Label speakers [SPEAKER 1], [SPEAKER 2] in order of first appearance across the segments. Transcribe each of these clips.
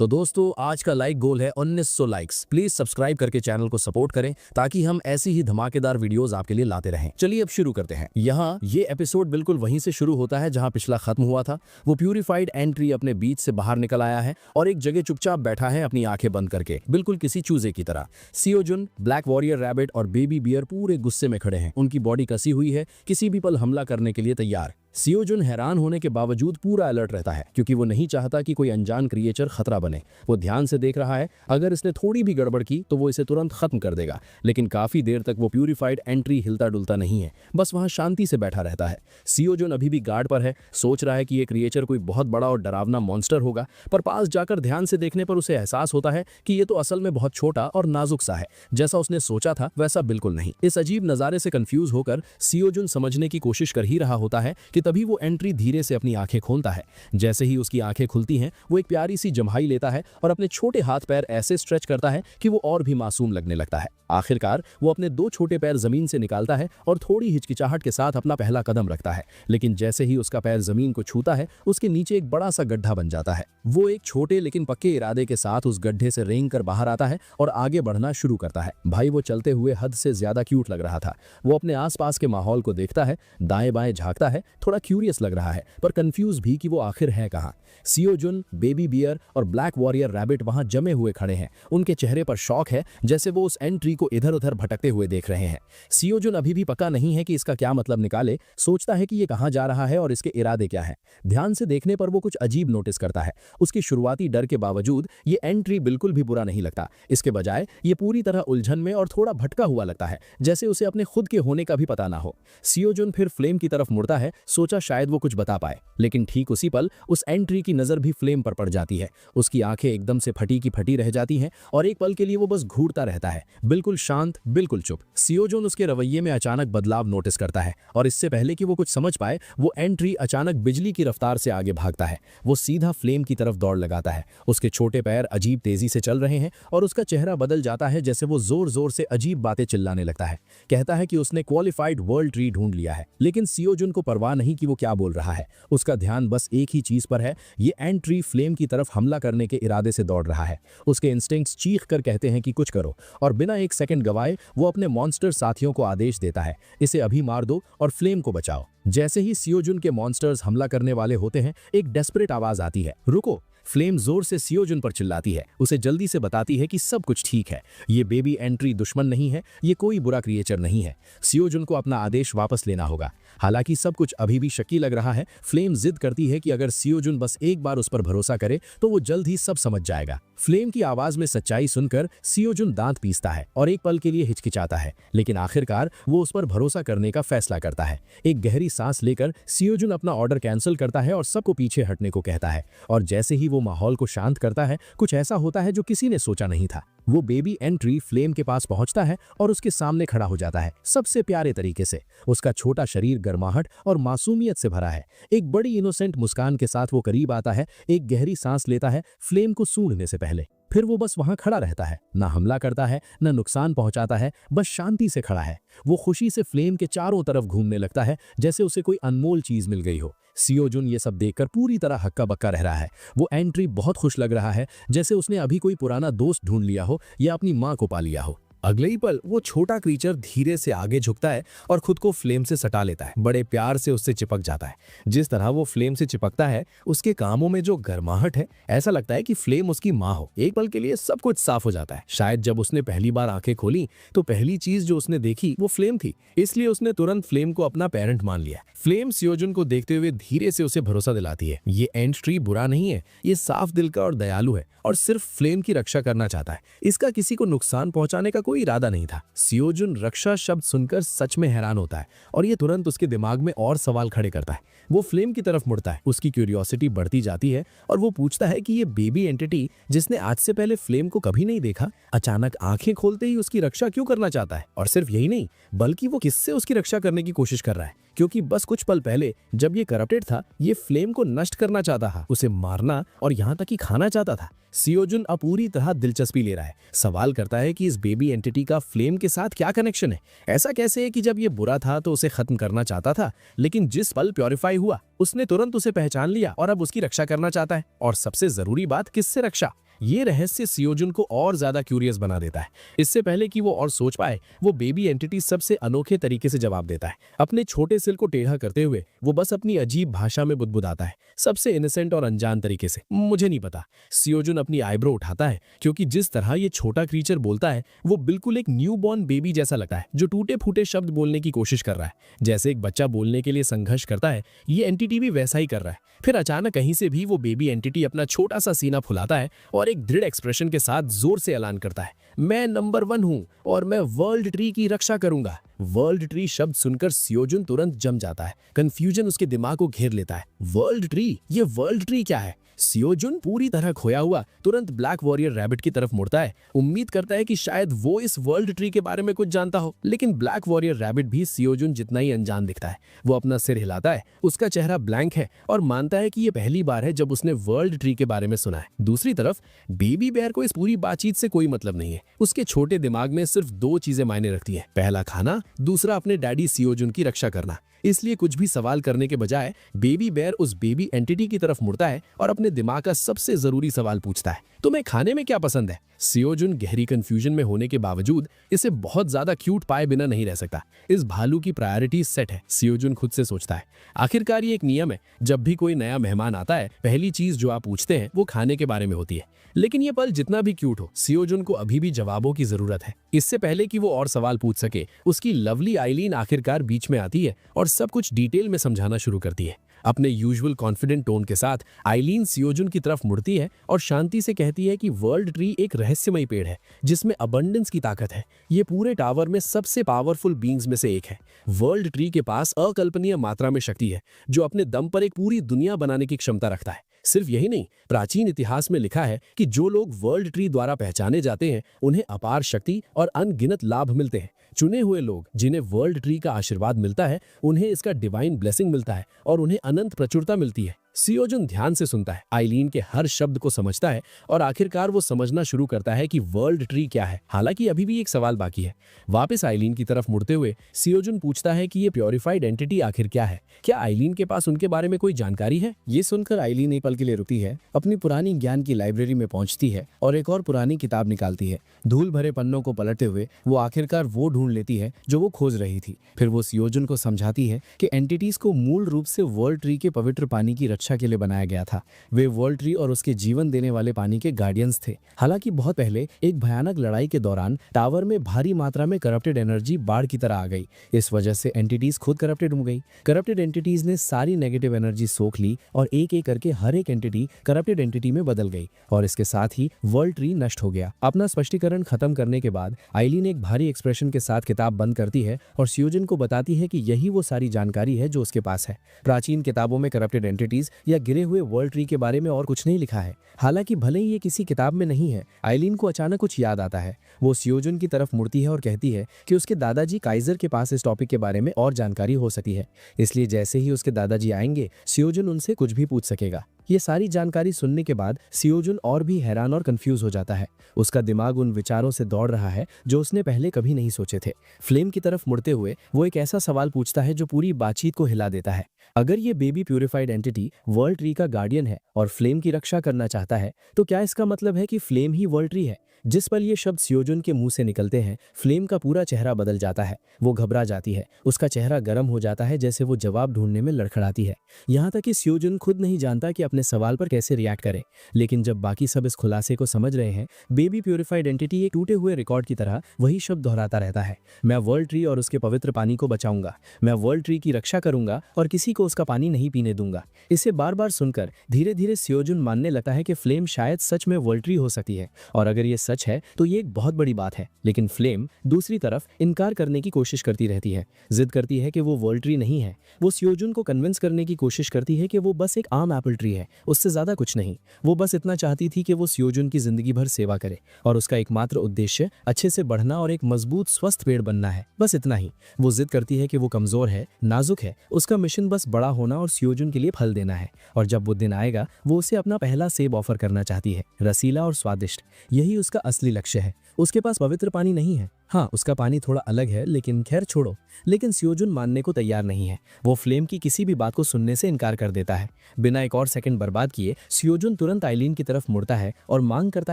[SPEAKER 1] तो दोस्तों आज का लाइक गोल है 1900 लाइक्स। प्लीज सब्सक्राइब करके चैनल को सपोर्ट करें ताकि हम ऐसी ही धमाकेदार वीडियोस आपके लिए लाते रहें। चलिए अब शुरू करते हैं। यहाँ ये एपिसोड बिल्कुल वहीं से शुरू होता है जहाँ पिछला खत्म हुआ था। वो प्यूरिफाइड एंट्री अपने बीच से बाहर निकल आया है और एक जगह चुपचाप बैठा है अपनी आंखें बंद करके, बिल्कुल किसी चूजे की तरह। सियोजुन, ब्लैक वॉरियर रैबिट और बेबी बियर पूरे गुस्से में खड़े हैं। उनकी बॉडी कसी हुई है, किसी भी पल हमला करने के लिए तैयार। सियोजुन हैरान होने के बावजूद पूरा अलर्ट रहता है क्योंकि वो नहीं चाहता कि कोई अनजान क्रिएचर खतरा बने। वो ध्यान से देख रहा है, अगर इसने थोड़ी भी गड़बड़ की तो वो इसे तुरंत खत्म कर देगा। लेकिन काफी देर तक वो प्यूरिफाइड एंट्री हिलता डुलता नहीं है, बस वहां शांति से बैठा रहता है। सियोजुन अभी भी गार्ड पर है, सोच रहा है कि ये क्रिएचर कोई बहुत बड़ा और डरावना मॉन्स्टर होगा, पर पास जाकर ध्यान से देखने पर उसे एहसास होता है कि ये तो असल में बहुत छोटा और नाजुक सा है। जैसा उसने सोचा था वैसा बिल्कुल नहीं। इस अजीब नजारे से कंफ्यूज होकर सियोजुन समझने की कोशिश कर ही रहा होता है कि तभी वो एंट्री धीरे से अपनी आंखें खोलता है। जैसे ही उसकी आंखें खुलती हैं, वो एक प्यारी सी जम्हाई लेता है और अपने छोटे हाथ पैर ऐसे स्ट्रेच करता है कि वो और भी मासूम लगने लगता है। आखिरकार वो अपने दो छोटे पैर जमीन से निकालता है और थोड़ी हिचकिचाहट के साथ अपना पहला कदम रखता है। लेकिन जैसे ही उसका पैर जमीन को छूता है, उसके नीचे एक बड़ा सा गड्ढा बन जाता है। वो एक छोटे लेकिन पक्के इरादे के साथ उस गड्ढे से रेंग कर बाहर आता है और आगे बढ़ना शुरू करता है। भाई वो चलते हुए हद से ज्यादा क्यूट लग रहा था। वो अपने आसपास के माहौल को देखता है, दाएं बाएं झांकता है, थोड़ा क्यूरियस लग रहा है पर कंफ्यूज भी कि वो आखिर है कहाँ। सियोजुन, बेबी बियर और ब्लैक वॉरियर रैबिट वहां जमे हुए खड़े हैं। उनके चेहरे पर शौक है, जैसे वो उस एंट्री को इधर उधर भटकते हुए देख रहे हैं। सियोजुन अभी भी पक्का नहीं है कि इसका क्या मतलब निकाले, सोचता है कि ये कहाँ जा रहा है और इसके इरादे क्या है। ध्यान से देखने पर वो कुछ अजीब नोटिस करता है। उसकी शुरुआती डर के बावजूद ये एंट्री बिल्कुल भी बुरा नहीं लगता। इसके बजाय ये पूरी तरह उलझन में और थोड़ा भटका हुआ लगता है, जैसे उसे अपने खुद के होने का भी पता ना हो। सियोजुन फिर फ्लेम की तरफ मुड़ता है, सोचा शायद वो कुछ बता पाए, लेकिन ठीक उसी पल उस एंट्री की नजर भी फ्लेम पर पड़ जाती है। उसकी आंखें एकदम से फटी की फटी रह जाती हैं और एक पल के लिए वो बस घूरता रहता है, बिल्कुल शांत, बिल्कुल चुप। सियोजुन उसके रवैये में अचानक बदलाव नोटिस करता है और इससे पहले कि वो कुछ समझ पाए, वो एंट्री अचानक बिजली की रफ्तार से आगे भागता है। वो सीधा फ्लेम की तरफ दौड़ लगाता है। उसके छोटे पैर अजीब तेजी से चल रहे हैं और उसका चेहरा बदल जाता है, जैसे वो जोर जोर से अजीब बातें चिल्लाने लगता है। कहता है कि उसने क्वालिफाइड वर्ल्ड ट्री ढूंढ लिया है। लेकिन सियोजुन को परवाह नहीं कि वो क्या बोल रहा है। उसका ध्यान बस एक ही चीज पर है, ये एंट्री फ्लेम की तरफ हमला करने के इरादे से दौड़ रहा है। उसके इंस्टिंक्ट्स चीख कर कहते हैं कि कुछ करो, और बिना एक सेकंड गवाए वो अपने मॉन्स्टर साथियों को आदेश देता है, इसे अभी मार दो और फ्लेम को बचाओ। जैसे ही सियोजुन के मॉन्स्टर्स हमला करने वाले होते हैं, एक डेस्परेट आवाज आती है, रुको। फ्लेम जोर से सियोजुन पर चिल्लाती है, उसे जल्दी से बताती है कि सब कुछ ठीक है, ये बेबी एंट्री दुश्मन नहीं है, ये कोई बुरा क्रिएचर नहीं है। सियोजुन को अपना आदेश वापस लेना होगा। हालांकि सब कुछ अभी भी शक्की लग रहा है, फ्लेम जिद करती है कि अगर सियोजुन बस एक बार उस पर भरोसा करे तो वो जल्द ही सब समझ जाएगा। फ्लेम की आवाज में सच्चाई सुनकर सियोजुन दांत पीसता है और एक पल के लिए हिचकिचाता है, लेकिन आखिरकार वो उस पर भरोसा करने का फैसला करता है। एक गहरी सांस लेकर सियोजुन अपना ऑर्डर कैंसिल करता है और सबको पीछे हटने को कहता है। और जैसे ही वो माहौल को शांत करता है, कुछ ऐसा होता है जो किसी ने सोचा नहीं था। वो बेबी एंट्री फ्लेम के पास पहुंचता है और उसके सामने खड़ा हो जाता है, सबसे प्यारे तरीके से। उसका छोटा शरीर गर्माहट और मासूमियत से भरा है। एक बड़ी इनोसेंट मुस्कान के साथ वो करीब आता है, एक गहरी सांस लेता है फ्लेम को सूंघने से पहले। फिर वो बस वहां खड़ा रहता है, ना हमला करता है, ना नुकसान पहुंचाता है, बस शांति से खड़ा है। वो खुशी से फ्लेम के चारों तरफ घूमने लगता है, जैसे उसे कोई अनमोल चीज मिल गई हो। सियोजुन ये सब देखकर पूरी तरह हक्का बक्का रह रहा है। वो एंट्री बहुत खुश लग रहा है, जैसे उसने अभी कोई पुराना दोस्त ढूंढ लिया हो या अपनी माँ को पा लिया हो। अगले ही पल वो छोटा क्रीचर धीरे से आगे झुकता है और खुद को फ्लेम से सटा लेता है, बड़े प्यार से उससे चिपक जाता है। जिस तरह वो फ्लेम से चिपकता है, उसके कामों में जो गर्माहट है, ऐसा लगता है कि फ्लेम उसकी माँ हो। एक पल के लिए सब कुछ साफ हो जाता है। शायद जब उसने पहली बार आंखें खोली तो पहली चीज जो उसने देखी वो फ्लेम थी, इसलिए उसने तुरंत फ्लेम को अपना पेरेंट मान लिया। फ्लेम सियोजुन को देखते हुए धीरे से उसे भरोसा दिलाती है, ये एंट्री बुरा नहीं है, ये साफ दिल का और दयालु है और सिर्फ फ्लेम की रक्षा करना चाहता है। इसका किसी को नुकसान पहुंचाने का कोई इरादा नहीं था। सियोजुन रक्षा शब्द सुनकर सच में हैरान होता है और ये तुरंत उसके दिमाग में और सवाल खड़े करता है। वो फ्लेम की तरफ मुड़ता है, उसकी क्यूरियोसिटी बढ़ती जाती है और वो पूछता है कि ये बेबी एंटिटी जिसने आज से पहले फ्लेम को कभी नहीं देखा, अचानक आंखें खोलते ही उसकी रक्षा क्यों करना चाहता है। और सिर्फ यही नहीं, बल्कि वो किससे उसकी रक्षा करने की कोशिश कर रहा है, क्योंकि बस कुछ पल पहले जब ये करप्टेड था, ये फ्लेम को नष्ट करना चाहता था, उसे मारना और यहाँ तक कि खाना चाहता था। सियोजुन अब पूरी तरह दिलचस्पी ले रहा है, सवाल करता है कि इस बेबी एंटिटी का फ्लेम के साथ क्या कनेक्शन है। ऐसा कैसे है कि जब ये बुरा था तो उसे खत्म करना चाहता था, लेकिन जिस पल प्योरीफाई हुआ उसने तुरंत उसे पहचान लिया और अब उसकी रक्षा करना चाहता है। और सबसे जरूरी बात, किससे रक्षा? ये रहस्य सियोजुन को और ज्यादा क्यूरियस बना देता है। इससे पहले कि वो और सोच पाए, वो बेबी एंटिटी सबसे अनोखे तरीके से जवाब देता है। अपने छोटे सिर को टेढ़ा करते हुए वो बस अपनी अजीब भाषा में बुदबुदाता है, सबसे इनोसेंट और अनजान तरीके से, मुझे नहीं पता। सियोजुन अपनी आईब्रो उठाता है, क्योंकि जिस तरह ये छोटा क्रीचर बोलता है वो बिल्कुल एक न्यूबॉर्न बेबी जैसा लगता है, जो टूटे फूटे शब्द बोलने की कोशिश कर रहा है। जैसे एक बच्चा बोलने के लिए संघर्ष करता है, ये एंटिटी भी वैसा ही कर रहा है। फिर अचानक कहीं से भी वो बेबी एंटिटी अपना छोटा सा सीना फुलाता है और एक दृढ़ एक्सप्रेशन के साथ जोर से ऐलान करता है, मैं नंबर 1 हूं और मैं वर्ल्ड ट्री की रक्षा करूंगा। वर्ल्ड ट्री शब्द सुनकर सियोजुन तुरंत जम जाता है। कंफ्यूजन उसके दिमाग को घेर लेता है। World tree? ये वर्ल्ड ट्री क्या है? सियोजुन पूरी तरह खोया हुआ तुरंत ब्लैक वॉरियर रैबिट की तरफ मुड़ता है। उम्मीद करता है कि शायद वो इस वर्ल्ड ट्री के बारे में कुछ जानता हो, लेकिन ब्लैक वॉरियर रैबिट भी सियोजुन जितना ही अनजान दिखता है। वो अपना सिर हिलाता है, उसका चेहरा ब्लैंक है और मानता है कि ये पहली बार है जब उसने वर्ल्ड ट्री के बारे में सुना है। दूसरी तरफ बेबी बेयर को इस पूरी बातचीत से कोई मतलब नहीं है। उसके छोटे दिमाग में सिर्फ 2 चीजें मायने रखती हैं, पहला खाना, दूसरा अपने डैडी सियोजुन की रक्षा करना। इसलिए कुछ भी सवाल करने के बजाय बेबी बेयर उस बेबी एंटिटी की तरफ मुड़ता है और अपने दिमाग का सबसे जरूरी सवाल पूछता है, तुम्हें खाने में क्या पसंद है? सियोजुन गहरी कंफ्यूजन में होने के बावजूद इसे बहुत ज्यादा क्यूट पाए बिना नहीं रह सकता। इस भालू की प्रायोरिटी सेट है, सियोजुन खुद से सोचता है। आखिरकार ये एक नियम है, जब भी कोई नया मेहमान आता है, पहली चीज जो आप पूछते हैं वो खाने के बारे में होती है। लेकिन ये पल जितना भी क्यूट हो, सियोजुन को अभी भी जवाबों की जरूरत है। इससे पहले कि वो और सवाल पूछ सके, उसकी लवली आइलीन आखिरकार बीच में आती है और सब कुछ डिटेल में समझाना शुरू करती है। अपने यूजुअल कॉन्फिडेंट टोन के साथ आइलीन सियोजुन की तरफ मुड़ती है और शांति से कहती है कि वर्ल्ड ट्री एक रहस्यमयी पेड़ है जिसमें अबंडेंस की ताकत है। ये पूरे टावर में सबसे पावरफुल बीइंग्स में से एक है। वर्ल्ड ट्री के पास अकल्पनीय मात्रा में शक्ति है, जो अपने दम पर एक पूरी दुनिया बनाने की क्षमता रखता है। सिर्फ यही नहीं, प्राचीन इतिहास में लिखा है कि जो लोग वर्ल्ड ट्री द्वारा पहचाने जाते हैं उन्हें अपार शक्ति और अनगिनत लाभ मिलते हैं। चुने हुए लोग जिन्हें वर्ल्ड ट्री का आशीर्वाद मिलता है, उन्हें इसका डिवाइन ब्लेसिंग मिलता है और उन्हें अनंत प्रचुरता मिलती है। सियोजुन ध्यान से सुनता है, आइलीन के हर शब्द को समझता है और आखिरकार वो समझना शुरू करता है कि वर्ल्ड ट्री क्या है। हालांकि अभी भी एक सवाल बाकी है। वापस आइलीन की तरफ मुड़ते हुए सियोजुन पूछता है कि ये प्योरीफाइड एंटिटी आखिर क्या है? क्या आइलीन के पास उनके बारे में कोई जानकारी है?
[SPEAKER 2] ये सुनकर आइलीन एक पल के लिए रुकती है, अपनी पुरानी ज्ञान की लाइब्रेरी में पहुंचती है और एक और पुरानी किताब निकालती है। धूल भरे पन्नों को पलटते हुए वो आखिरकार वो ढूंढ लेती है जो वो खोज रही थी। फिर वो सियोजुन को समझाती है कि एंटिटीज को मूल रूप से वर्ल्ड ट्री के पवित्र पानी की रक्षा के लिए बनाया गया था। वे वर्ल्ड ट्री और उसके जीवन देने वाले पानी के गार्डियंस थे। हालांकि बहुत पहले एक भयानक लड़ाई के दौरान टावर में भारी मात्रा में करप्टेड एनर्जी बाढ़ की तरह आ गई। इस वजह से एंटिटीज खुद करप्टेड हो गई। करप्टेड एंटिटीज ने सारी नेगेटिव एनर्जी सोख ली और एक एक करके हर एक एंटिटी करप्टेड एंटिटी में बदल गई और इसके साथ ही वर्ल्ड ट्री नष्ट हो गया। अपना स्पष्टीकरण खत्म करने के बाद आइलीन एक भारी एक्सप्रेशन के साथ किताब बंद करती है और सियोजुन को बताती है कि यही वो सारी जानकारी है जो उसके पास है। प्राचीन किताबों में करप्टेड एंटिटीज या गिरे हुए वर्ल्ड ट्री के बारे में और कुछ नहीं लिखा है। हालांकि भले ही ये किसी किताब में नहीं है, आइलीन को अचानक कुछ याद आता है। वो सियोजुन की तरफ मुड़ती है और कहती है कि उसके दादाजी काइजर के पास इस टॉपिक के बारे में और जानकारी हो सकती है, इसलिए जैसे ही उसके दादाजी आएंगे सियोजुन उनसे कुछ भी पूछ सकेगा। ये सारी जानकारी सुनने के बाद सियोजुन और भी हैरान और कंफ्यूज हो जाता है। उसका दिमाग उन विचारों से दौड़ रहा है जो उसने पहले कभी नहीं सोचे थे। फ्लेम की तरफ मुड़ते हुए वो एक ऐसा सवाल पूछता है जो पूरी बातचीत को हिला देता है। अगर ये baby purified entity world tree का गार्डियन है और फ्लेम की रक्षा करना चाहता है, तो क्या इसका मतलब है कि फ्लेम ही वर्ल्ड ट्री है? जिस पल ये शब्द सियोजुन के मुंह से निकलते हैं, फ्लेम का पूरा चेहरा बदल जाता है। वो घबरा जाती है, उसका चेहरा गर्म हो जाता है, जैसे वो जवाब ढूंढने में लड़खड़ाती है। यहाँ तक कि सियोजुन खुद नहीं जानता कि अपने सवाल पर कैसे रिएक्ट करे। लेकिन जब बाकी सब इस खुलासे को समझ रहे हैं, बेबी प्यूरिफाइड एंटिटी एक टूटे हुए रिकॉर्ड की तरह वही शब्द दोहराता रहता है, मैं वर्ल्ड ट्री और उसके पवित्र पानी को बचाऊंगा, मैं वर्ल्ड ट्री की रक्षा करूंगा और किसी को उसका पानी नहीं पीने दूंगा। इसे बार बार सुनकर धीरे धीरे सियोजुन मानने लगता है कि फ्लेम शायद सच में वर्ल्ड ट्री हो सकती है, और अगर ये सच है तो ये एक बहुत बड़ी बात है। लेकिन फ्लेम दूसरी तरफ इनकार करने की कोशिश करती रहती है, जिद करती है कि वो वर्ल्ड ट्री नहीं है। वो सियोजुन को कन्विंस करने की कोशिश करती है कि वो बस एक आम एप्पल ट्री है, उससे ज्यादा कुछ नहीं। वो बस इतना चाहती थी कि वो सियोजुन की जिंदगी भर सेवा करे और उसका एकमात्र उद्देश्य अच्छे से बढ़ना और एक मजबूत स्वस्थ पेड़ बनना है, बस इतना ही। वो जिद करती है कि वो कमजोर है, नाजुक है, उसका मिशन बस बड़ा होना और सियोजुन के लिए फल देना है, और जब वो दिन आएगा वो उसे अपना पहला सेब ऑफर करना चाहती है, रसीला और स्वादिष्ट। यही उसका असली लक्ष्य है। उसके पास पवित्र पानी नहीं है, हाँ, उसका पानी थोड़ा अलग है, लेकिन खैर छोड़ो। लेकिन सियोजुन मानने को तैयार नहीं है। वो फ्लेम की किसी भी बात को सुनने से इनकार कर देता है। बिना एक और सेकंड बर्बाद किए सियोजुन तुरंत आइलीन की तरफ मुड़ता है और मांग करता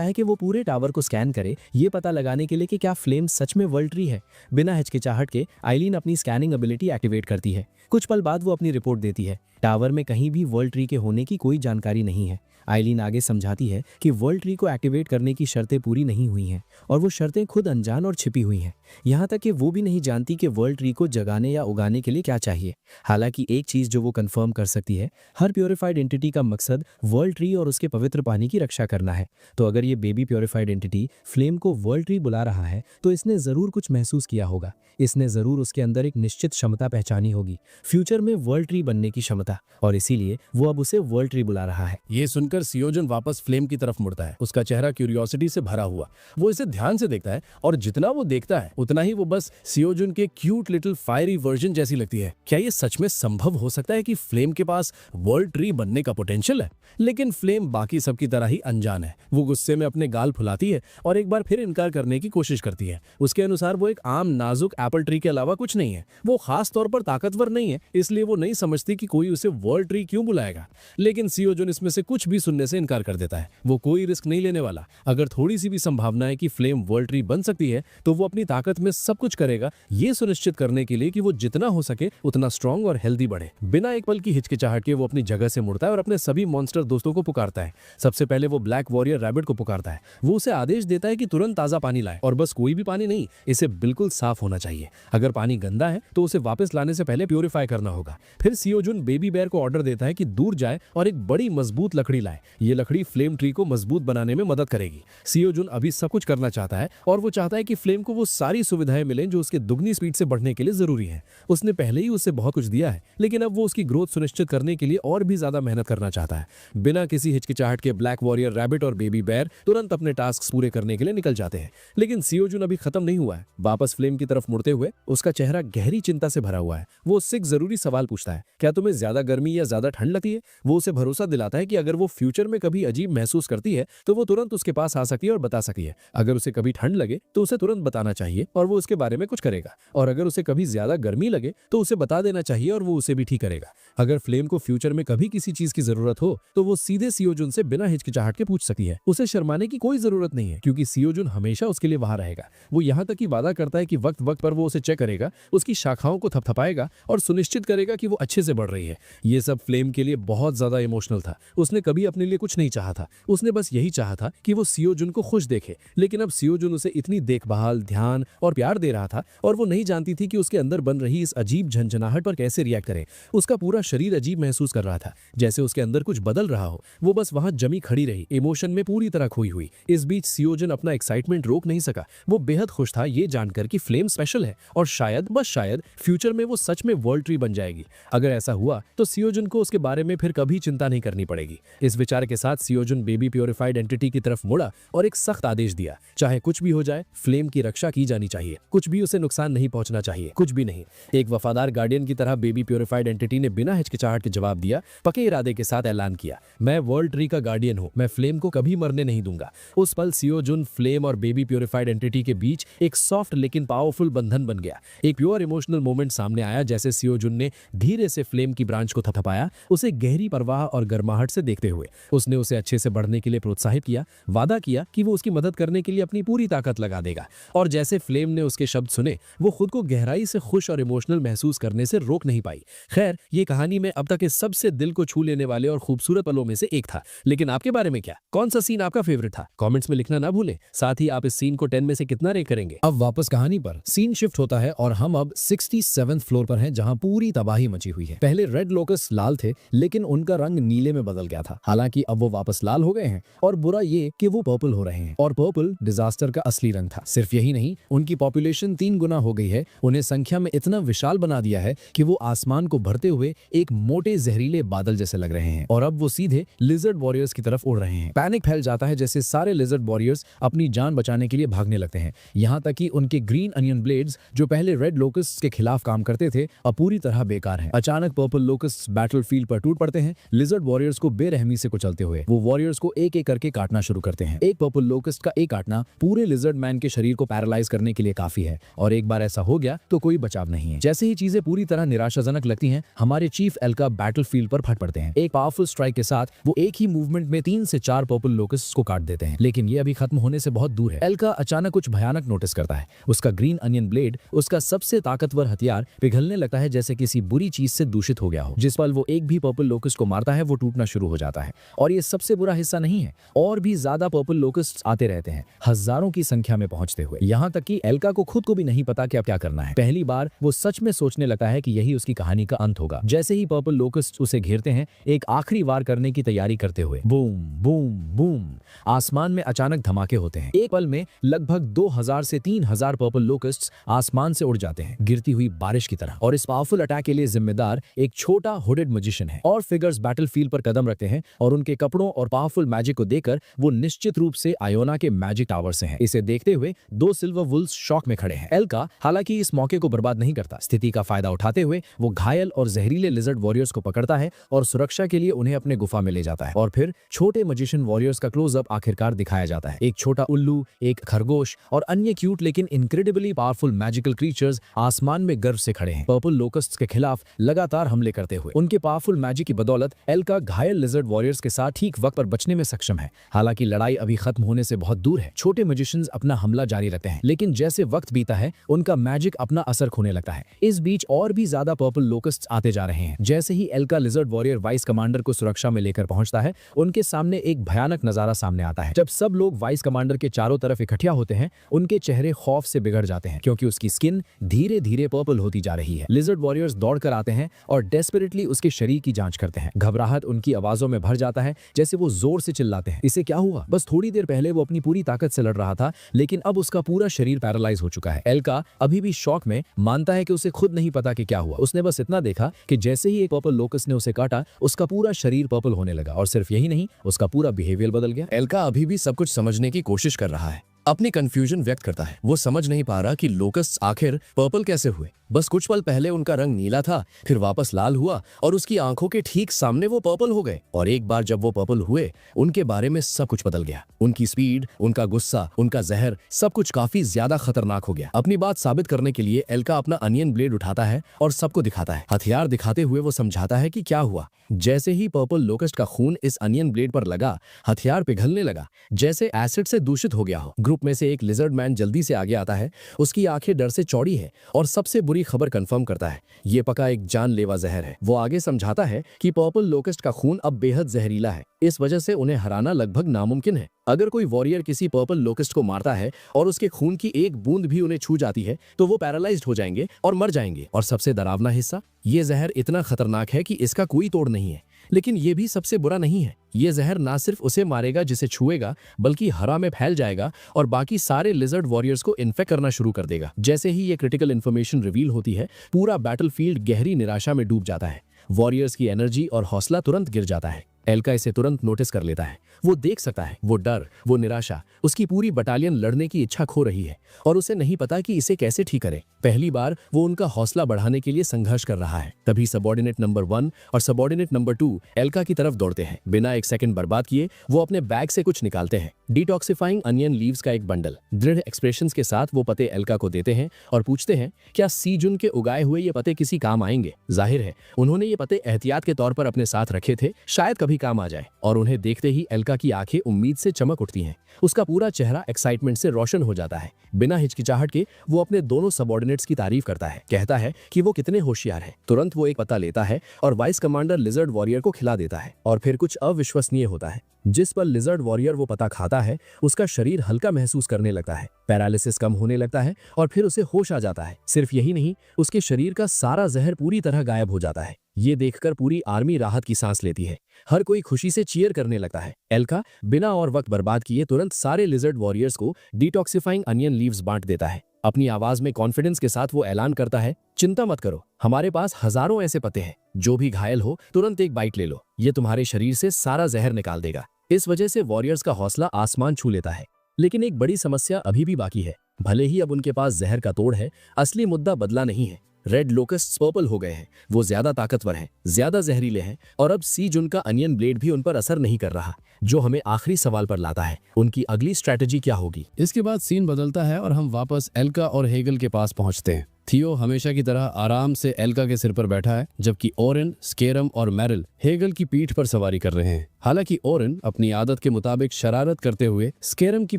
[SPEAKER 2] है कि वो पूरे टावर को स्कैन करे, ये पता लगाने के लिए कि क्या फ्लेम सच में वर्ल्ड ट्री है। बिना हिचकिचाहट के आइलीन अपनी स्कैनिंग एबिलिटी एक्टिवेट करती है। कुछ पल बाद वो अपनी रिपोर्ट देती है। टावर में कहीं भी वर्ल्ड ट्री के होने की कोई जानकारी नहीं है। आइलीन आगे समझाती है कि वर्ल्ड ट्री को एक्टिवेट करने की शर्तें पूरी नहीं हुई हैं और वो शर्तें खुद अनजान और छिपी हुई हैं। यहाँ तक कि वो भी नहीं जानती कि वर्ल्ड ट्री को जगाने या उगाने के लिए क्या चाहिए। हालांकि एक चीज जो वो कंफर्म कर सकती है, हर प्योरीफाइड एंटिटी का मकसद वर्ल्ड ट्री और उसके पवित्र पानी की रक्षा करना है। तो अगर ये बेबी प्योरीफाइड एंटिटी फ्लेम को वर्ल्ड ट्री बुला रहा है तो इसने जरूर कुछ महसूस किया होगा। इसने जरूर उसके अंदर एक निश्चित क्षमता पहचानी होगी, फ्यूचर में वर्ल्ड ट्री बनने की क्षमता, और इसीलिए वो अब उसे वर्ल्ड ट्री बुला रहा है।
[SPEAKER 1] ये सुनकर सियोजुन वापस फ्लेम की तरफ मुड़ता है। उसका चेहरा क्यूरियोसिटी से भरा हुआ। वो इसे ध्यान से देखता है और जितना वो देखता है उतना ही वो बस सियोजुन के क्यूट लिटिल फायरी वर्जन जैसी लगती है। क्या ये सच में संभव हो सकता है कि फ्लेम के पास वर्ल्ड ट्री बनने का पोटेंशियल है? लेकिन फ्लेम बाकी सबकी तरह ही अनजान है। वो गुस्से में अपने गाल फुलाती है और एक बार फिर इनकार करने की कोशिश करती है। उसके अनुसार वो एक आम नाजुक एप्पल ट्री के अलावा कुछ नहीं है। वो खास तौर पर ताकतवर नहीं है, इसलिए वो नहीं समझती कि कोई उसे वर्ल्ड ट्री क्यों बुलाएगा। लेकिन सियोजुन इसमें से कुछ भी सुनने से इनकार कर देता है। वो कोई रिस्क नहीं लेने वाला। अगर थोड़ी सी भी संभावना है कि फ्लेम वर्ल्ड ट्री बन सकती है तो वो अपनी ताकत में सब कुछ करेगा, ये सुनिश्चित करने के लिए कि वो जितना हो सके उतना स्ट्रांग और हेल्दी बढ़े। बिना एक पल की हिचकिचाहट के वो अपनी जगह से मुड़ता है और अपने सभी मॉन्स्टर दोस्तों को पुकारता है। सबसे पहले वो ब्लैक वॉरियर रैबिट को पुकारता है। वो उसे आदेश देता है कि तुरंत ताजा पानी लाए, और बस कोई भी पानी नहीं, इसे बिल्कुल साफ होना चाहिए। अगर पानी गंदा है तो उसे वापस लाने से पहले प्यूरिफाई करना होगा। फिर सियोजुन बेबी बेयर को ऑर्डर देता है कि दूर जाए और एक बड़ी मजबूत लकड़ी लाए। ये लकड़ी फ्लेम ट्री को मजबूत बनाने में मदद करेगी। सियोजुन अभी सब कुछ करना चाहता है और वो चाहता है कि फ्लेम को वो सारी सुविधाएं मिलें जो उसके दुगनी स्पीड से बढ़ने के लिए जरूरी है। उसने पहले ही उसे बहुत कुछ दिया है, लेकिन अब वो उसकी ग्रोथ सुनिश्चित करने के लिए और भी ज्यादा मेहनत करना चाहता है। बिना किसी हिचकिचाहट के ब्लैक वॉरियर रैबिट और बेबी बेयर तुरंत अपने टास्क पूरे करने के लिए निकल जाते हैं। लेकिन सियोजुन अभी खत्म नहीं हुआ है। वापस फ्लेम की तरफ मुड़ते हुए उसका चेहरा गहरी चिंता से भरा हुआ है। वो उससे एक जरूरी सवाल पूछता है, क्या तुम्हें ज्यादा गर्मी या ज्यादा ठंड लगती है? वो उसे भरोसा दिलाता है कि अगर वो फ्यूचर में कभी अजीब महसूस करती है तो वो तुरंत उसके पास आ सकती है और बता सकती है। अगर उसे कभी ठंड लगे तो उसे तुरंत बताना चाहिए और वो उसके बारे में कुछ करेगा, और अगर उसे कभी ज्यादा गर्मी लगे तो उसे बता देना चाहिए और वो उसे भी ठीक करेगा। अगर फ्लेम को फ्यूचर में कभी किसी चीज की जरूरत हो तो वो सीधे सियोजुन से बिना हिचकिचाहट के पूछ सकती है। उसे शर्माने की कोई जरूरत नहीं है क्योंकि सियोजुन हमेशा उसके लिए वहां रहेगा। वो यहाँ तक कि वादा करता है कि वक्त वक्त पर वो उसे चेक करेगा, उसकी शाखाओं को थपथपाएगा और सुनिश्चित करेगा कि वो अच्छे से बढ़ रही है। ये सब फ्लेम के लिए बहुत ज्यादा इमोशनल था। उसने कभी अपने लिए कुछ नहीं चाहा था। उसने बस यही चाहा था कि वो सियोजुन को खुश देखे। लेकिन अब सियोजुन उसे इतनी देखभाल, ध्यान और प्यार दे रहा था और वो नहीं जानती थी कि उसके अंदर बन रही इस अजीब झंझनाहट पर कैसे रिएक्ट करे। उसका पूरा शरीर अजीब महसूस कर रहा था, जैसे उसके अंदर कुछ बदल रहा हो। वो बस वहां जमी खड़ी रही, इमोशन में पूरी तरह खोई हुई। इस बीच सियोजुन अपना एक्साइटमेंट रोक नहीं सका। वो बेहद खुश था ये जानकर कि फ्लेम स्पेशल है और शायद, बस शायद, फ्यूचर में वो सच में वर्ल्ड ट्री बन जाएगी। अगर ऐसा हुआ तो सियोजुन को उसके बारे में फिर कभी चिंता नहीं करनी पड़ेगी। इस विचार के साथ सियोजुन बेबी प्योरीफाइड एंटिटी की तरफ मुड़ा और एक सख्त आदेश दिया, चाहे कुछ भी हो जाए, फ्लेम की रक्षा की जानी चाहिए। कुछ भी उसे नुकसान नहीं पहुंचना चाहिए, कुछ भी नहीं। एक वफादार गार्डियन की तरह बेबी प्योरीफाइड एंटिटी ने बिना हिचकिचाहट के जवाब दिया, पक्के इरादे के साथ ऐलान किया, मैं वर्ल्ड ट्री का गार्डियन हूं, मैं फ्लेम को कभी मरने नहीं दूंगा। उस पल सियोजुन, फ्लेम और बेबी प्योरीफाइड एंटिटी के बीच एक सॉफ्ट लेकिन पावरफुल बंधन बन गया। एक प्योर इमोशनल मोमेंट सामने आया, जैसे सियोजुन ने धीरे से फ्लेम की ब्रांच को थपथपाया, उसे गहरी परवाह और गर्माहट से देखते हुए। उसने उसे अच्छे से बढ़ने के लिए प्रोत्साहित किया, वादा किया कि वो उसकी मदद करने के लिए अपनी पूरी ताकत लगा देगा। और जैसे फ्लेम ने उसके शब्द सुने, वो खुद को गहराई से खुश और इमोशनल महसूस करने से रोक नहीं पाई। खैर, ये कहानी में अब तक के सबसे दिल को छू लेने वाले और खूबसूरत पलों में से एक था। लेकिन आपके बारे में क्या? कौन सा सीन आपका फेवरेट था? कमेंट्स में लिखना ना भूलें। साथ ही आप इस सीन को 10 में से कितना रेट करेंगे?
[SPEAKER 2] अब वापस कहानी पर। सीन शिफ्ट होता है और हम अब 67th फ्लोर पर हैं, जहां पूरी तबाही मची हुई है। पहले रेड लोकस्ट लाल थे, लेकिन उनका रंग नीले में बदल गया था। हालांकि अब वो वापस लाल हो गए हैं, और बुरा ये कि वो पर्पल हो रहे हैं। और पर्पल डिजास्टर का असली रंग था। सिर्फ यही नहीं, उनकी पॉपुलेशन 3 गुना हो गई है। उन्हें संख्या में इतना विशाल बना दिया है कि वो आसमान को भरते हुए एक मोटे जहरीले बादल जैसे लग रहे हैं। और अब वो सीधे लिजर्ड वॉरियर्स की तरफ उड़ रहे हैं। पैनिक फैल जाता है, जैसे सारे लिजर्ड वॉरियर्स अपनी जान बचाने के लिए भागने लगते हैं। यहाँ तक कि उनके ग्रीन अनियन ब्लेड्स, जो पहले रेड लोकस्ट के खिलाफ काम करते थे, अब पूरी तरह बेकार हैं। अचानक पर्पल लोकस्ट बैटलफील्ड पर टूट पड़ते हैं। लिजर्ड वॉरियर्स को बेरहमी से कुचलते हुए वो वॉरियर्स को एक एक करके काटना शुरू करते हैं। एक पर्पल लोकस्ट का एक काटना पूरे लिजर्ड मैन के शरीर को पैरालाइज करने के लिए काफी है, और एक बार ऐसा हो गया तो कोई बचाव नहीं है। जैसे ही चीजें पूरी तरह निराशाजनक लगती हैं, हमारे चीफ एल्का बैटलफील्ड पर फट पड़ते हैं। एक पावरफुल स्ट्राइक के साथ वो एक ही मूवमेंट में 3 से 4 पर्पल लोकस्ट को काट देते हैं, लेकिन ये अभी खत्म होने से बहुत दूर है। एल्का अचानक कुछ भयानक नोटिस करता है। उसका ग्रीन अनियन ब्लेड, उसका सबसे ताकतवर हथियार, पिघलने लगता है जैसे किसी बुरी चीज से दूषित हो गया हो। जिस पल वो एक भी पर्पल लोकस्ट को मारता है वो टूटना शुरू हो जाता है। और ये सबसे बुरा हिस्सा नहीं है, और भी ज्यादा पर्पल लोकस्ट आते रहते हैं, हजारों की संख्या में पहुंचते हुए, यहाँ तक कि एल्का को खुद को भी नहीं पता कि अब क्या करना है। पहली बार वो सच में सोचने लगता है कि यही उसकी कहानी का अंत होगा। जैसे ही पर्पल लोकस्ट उसे घेरते हैं, एक आखिरी वार करने की तैयारी करते हुए बूम बूम बूम आसमान में अचानक धमाके होते हैं। एक पल में लगभग 2000 से 3000 पर्पल लोकस्ट्स आसमान से उड़ जाते हैं, गिरती हुई बारिश की तरह। और इस पावरफुल अटैक के लिए जिम्मेदार एक छोटा हुडेड मैजिशियन है। और फिगर्स बैटलफील्ड पर कदम रखते हैं, और उनके कपड़ों और पावरफुल मैजिक को देखकर वो निश्चित रूप से आयोना के मैजिक टावर से हैं। इसे देखते हुए 2 सिल्वर वुल्व्स शॉक में खड़े हैं। एल्का हालांकि इस मौके को बर्बाद नहीं करता। स्थिति का फायदा उठाते हुए वो घायल और जहरीले लिजर्ड वॉरियर्स को पकड़ता है और सुरक्षा के लिए उन्हें अपने गुफा में ले जाता है। और फिर छोटे मैजिशियन वॉरियर्स का क्लोजअप आखिरकार दिखाया जाता है। एक छोटा उल्लू, एक खरगोश और अन्य क्यूट लेकिन इनक्रेडिबली पावरफुल मैजिकल क्रीचर्स आसमान में गर्व से खड़े हैं, पर्पल लोकस्ट्स के खिलाफ लगातार हमले करते हुए। उनके पावरफुल मैजिक की बदौलत एल्का घायल लिजर्ड वॉरियर्स के साथ ठीक वक्त पर बचने में सक्षम है। हालांकि लड़ाई अभी खत्म होने से बहुत दूर है। छोटे मैजिशियंस अपना हमला जारी रखते हैं, लेकिन जैसे वक्त बीता है उनका मैजिक अपना असर खोने लगता है। इस बीच और भी ज्यादा पर्पल लोकस्ट्स आते जा रहे हैं। जैसे ही एल्का लिजर्ड वॉरियर वाइस कमांडर को सुरक्षा में लेकर पहुंचता है, उनके सामने एक भयानक नजारा सामने आता है। जब सब लोग वाइस कमांडर के चारों तरफ इकट्ठा होते हैं, उनके चेहरे खौफ से बिगड़ जाते हैं, क्योंकि उसकी स्किन धीरे धीरे पर्पल होती जा रही है। लिजर्ड वॉरियर्स दौड़कर आते हैं और डेस्परेटली उसके शरीर की जांच करते हैं। घबराहट उनकी आवाजों में भर जाता है, जैसे वो जोर से चिल्लाते हैं, इसे क्या हुआ? बस थोड़ी देर पहले वो अपनी पूरी ताकत से लड़ रहा था, लेकिन अब उसका पूरा शरीर पैरालाइज हो चुका है। एल्का अभी भी शॉक में मानता है कि उसे खुद नहीं पता कि क्या हुआ। उसने बस इतना देखा कि जैसे ही एक पर्पल लोकस्ट ने उसे काटा, उसका पूरा शरीर पर्पल होने लगा, और सिर्फ यही नहीं, उसका पूरा बिहेवियर बदल गया।
[SPEAKER 1] एल्का अभी भी सब कुछ समझने की कोशिश कर रहा है, अपनी कंफ्यूजन व्यक्त करता है। वो समझ नहीं पा रहा कि लोकस्ट्स आखिर पर्पल कैसे हुए। बस कुछ पल पहले उनका रंग नीला था, फिर वापस लाल हुआ, और उसकी आंखों के ठीक सामने वो पर्पल हो गए। और एक बार जब वो पर्पल हुए, उनके बारे में सब कुछ बदल गया। उनकी स्पीड, उनका गुस्सा, उनका जहर, सब कुछ काफी ज्यादा खतरनाक हो गया। अपनी बात साबित करने के लिए एल्का अपना अनियन ब्लेड उठाता है और सबको दिखाता है। हथियार दिखाते हुए वो समझाता है कि क्या हुआ। जैसे ही पर्पल लोकस्ट का खून इस अनियन ब्लेड पर लगा, हथियार पिघलने लगा, जैसे एसिड से दूषित हो गया हो। ग्रुप में से एक लिजर्ड मैन जल्दी से आगे आता है। उसकी आंखें डर से चौड़ी है और सबसे बुरी खबर कंफर्म करता है, ये पक्का एक जानलेवा जहर है। वो आगे समझाता है कि पर्पल लोकस्ट का खून अब बेहद जहरीला है, इस वजह से उन्हें हराना लगभग नामुमकिन है। अगर कोई वॉरियर किसी पर्पल लोकस्ट को मारता है और उसके खून की एक बूंद भी उन्हें छू जाती है, तो वो पैरालाइज्ड हो जाएंगे और मर जाएंगे। और सबसे डरावना हिस्सा, ये जहर इतना खतरनाक है कि इसका कोई तोड़ नहीं है। लेकिन ये भी सबसे बुरा नहीं है। ये जहर ना सिर्फ उसे मारेगा जिसे छुएगा, बल्कि हवा में फैल जाएगा और बाकी सारे लिजर्ड वॉरियर्स को इन्फेक्ट करना शुरू कर देगा। जैसे ही ये क्रिटिकल इन्फॉर्मेशन रिवील होती है, पूरा बैटलफील्ड गहरी निराशा में डूब जाता है। वॉरियर्स की एनर्जी और हौसला तुरंत गिर जाता है। एल्का इसे तुरंत नोटिस कर लेता है। वो देख सकता है, वो डर, वो निराशा, उसकी पूरी बटालियन लड़ने की इच्छा खो रही है, और उसे नहीं पता कि इसे कैसे ठीक करे। पहली बार वो उनका हौसला बढ़ाने के लिए संघर्ष कर रहा है। तभी सबऑर्डिनेट नंबर 1 और सबऑर्डिनेट नंबर 2 एल्का की तरफ दौड़ते हैं। बिना एक सेकंड बर्बाद किए वो अपने बैग से कुछ निकालते हैं। डिटॉक्सिफाइंग अनियन लीव्स का एक बंडल दृढ़ एक्सप्रेशंस के साथ वो पत्ते एल्का को देते हैं और पूछते हैं, क्या सीजुन के उगाए हुए ये पत्ते किसी काम आएंगे? जाहिर है उन्होंने ये पत्ते एहतियात के तौर पर अपने साथ रखे थे, शायद कभी काम आ जाए। और उन्हें देखते ही एल्का की आंखें उम्मीद से चमक उठती हैं। उसका पूरा चेहरा एक्साइटमेंट से रोशन हो जाता है। बिना हिचकिचाहट के वो अपने दोनों सबऑर्डिनेट्स की तारीफ करता है, कहता है कि वो कितने होशियार हैं। तुरंत वो एक पत्ता लेता है और वाइस कमांडर लिजर्ड वॉरियर को खिला देता है। और फिर कुछ अविश्वसनीय होता है। जिस पर लिजर्ड वॉरियर वो पत्ता खाता है, उसका शरीर हल्का महसूस करने लगता है, पैरालिसिस कम होने लगता है और फिर उसे होश आ जाता है। सिर्फ यही नहीं, उसके शरीर का सारा जहर पूरी तरह गायब हो जाता है। ये देखकर पूरी आर्मी राहत की सांस लेती है। हर कोई खुशी से चीयर करने लगता है। एल्का बिना और वक्त बर्बाद किए तुरंत सारे लिजर्ड वॉरियर्स को डिटॉक्सिफाइंग अनियन लीव्स बांट देता है। अपनी आवाज में कॉन्फिडेंस के साथ वो ऐलान करता है, चिंता मत करो, हमारे पास हजारों ऐसे पत्ते हैं। जो भी घायल हो तुरंत एक बाइट ले लो, ये तुम्हारे शरीर से सारा जहर निकाल देगा। इस वजह से वॉरियर्स का हौसला आसमान छू लेता है। लेकिन एक बड़ी समस्या अभी भी बाकी है। भले ही अब उनके पास जहर का तोड़ है, असली मुद्दा बदला नहीं है। रेड लोकस्ट पर्पल हो गए हैं, वो ज्यादा ताकतवर हैं, ज्यादा जहरीले हैं और अब सी जुन का अनियन ब्लेड भी उन पर असर नहीं कर रहा, जो हमें आखिरी सवाल पर लाता है, उनकी अगली स्ट्रैटेजी क्या होगी।
[SPEAKER 2] इसके बाद सीन बदलता है और हम वापस एल्का और हेगल के पास पहुंचते हैं। थियो हमेशा की तरह आराम से एल्का के सिर पर बैठा है, जबकि ओरेन, स्केरम और मैरिल हेगल की पीठ पर सवारी कर रहे हैं। हालांकि ओरेन अपनी आदत के मुताबिक शरारत करते हुए स्केरम की